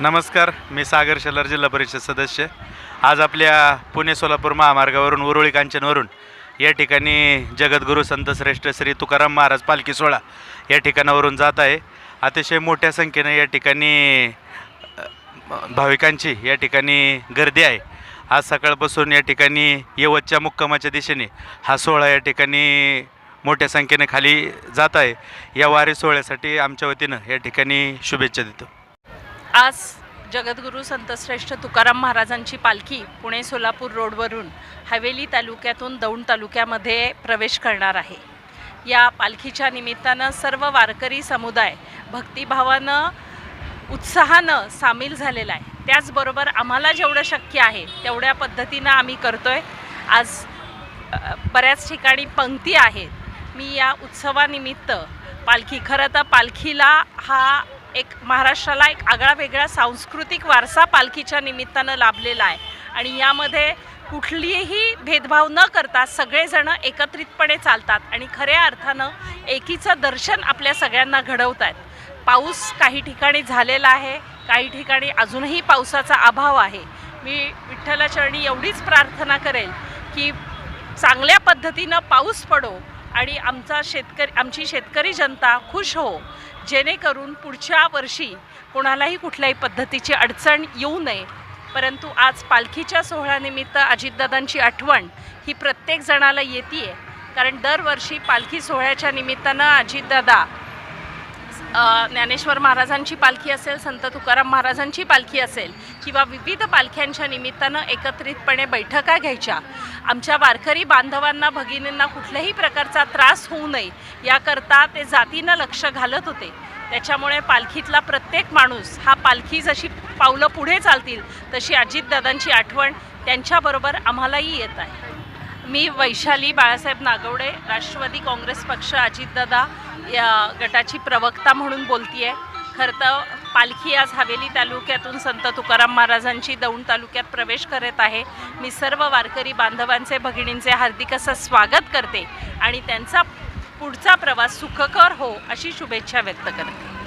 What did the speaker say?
नमस्कार, मी सागर शेलार, जिल्हा परिषद सदस्य. आज आपल्या पुणे सोलापूर महामार्गावरून उरुळी कांचनवरून या ठिकाणी जगद्गुरू संतश्रेष्ठ श्री तुकाराम महाराज पालखी सोहळा या ठिकाणावरून जात आहे. अतिशय मोठ्या संख्येने या ठिकाणी भाविकांची या ठिकाणी गर्दी आहे. आज सकाळपासून या ठिकाणी यवतच्या मुक्कामाच्या दिशेने हा सोहळा या ठिकाणी मोठ्या संख्येने खाली जात आहे. या वारी सोहळ्यासाठी आमच्या वतीनं या ठिकाणी शुभेच्छा देतो. आज जगद्गुरू संतश्रेष्ठ तुकाराम महाराजांची पालखी पुणे सोलापूर रोडवरून हवेली तालुक्यातून दौंड तालुक्यामध्ये प्रवेश करणार आहे. या पालखीच्या निमित्तानं सर्व वारकरी समुदाय भक्तिभावानं उत्साहानं सामील झालेला आहे. त्याचबरोबर आम्हाला जेवढं शक्य आहे तेवढ्या पद्धतीनं आम्ही करतो आहे. आज बऱ्याच ठिकाणी पंक्ती आहेत. मी या उत्सवानिमित्त पालखी, खरं तर पालखीला हा एक महाराष्ट्राला एक आगळा वेगळा सांस्कृतिक वारसा पालखीच्या निमित्तानं लाभलेला आहे आणि यामध्ये कुठलीही भेदभाव न करता सगळेजण एकत्रितपणे चालतात आणि खऱ्या अर्थानं एकीचं दर्शन आपल्या सगळ्यांना घडवतात. पाऊस काही ठिकाणी झालेला आहे, काही ठिकाणी अजूनही पावसाचा अभाव आहे. मी विठ्ठलाचरणी एवढीच प्रार्थना करेल की चांगल्या पद्धतीनं पाऊस पडो आणि आमची शेतकरी जनता खुश हो, जेणेकरून पुढच्या वर्षी कोणालाही कुठल्याही पद्धतीची अडचण येऊ नये. परंतु आज पालखीच्या सोहळ्यानिमित्त अजितदादांची आठवण ही प्रत्येक जणाला येते आहे. कारण दरवर्षी पालखी सोहळ्याच्या निमित्तानं अजितदादा ज्ञानेश्वर महाराजांची पालखी असेल, संत तुकाराम महाराजांची पालखी असेल किंवा विविध पालख्यांच्या निमित्तानं एकत्रितपणे बैठका घ्यायच्या. आमच्या वारकरी बांधवांना, भगिनींना कुठल्याही प्रकारचा त्रास होऊ नये याकरता ते जातीनं लक्ष घालत होते. त्याच्यामुळे पालखीतला प्रत्येक माणूस हा पालखी जशी पावलं पुढे चालतील तशी अजितदादांची आठवण त्यांच्याबरोबर आम्हालाही येत आहे. मी वैशाली बाळासाहेब नागवडे, राष्ट्रवादी काँग्रेस पक्ष अजितदादा या गटाची प्रवक्ता म्हणून बोलती आहे. खरं तर पालखी आज हवेली तालुक्यातून संत तुकाराम महाराजांची दौंड तालुक्यात प्रवेश करत आहे. मी सर्व वारकरी बांधवांचे, भगिनींचे हार्दिक असं स्वागत करते आणि त्यांचा पुढचा प्रवास सुखकर हो अशी शुभेच्छा व्यक्त करते.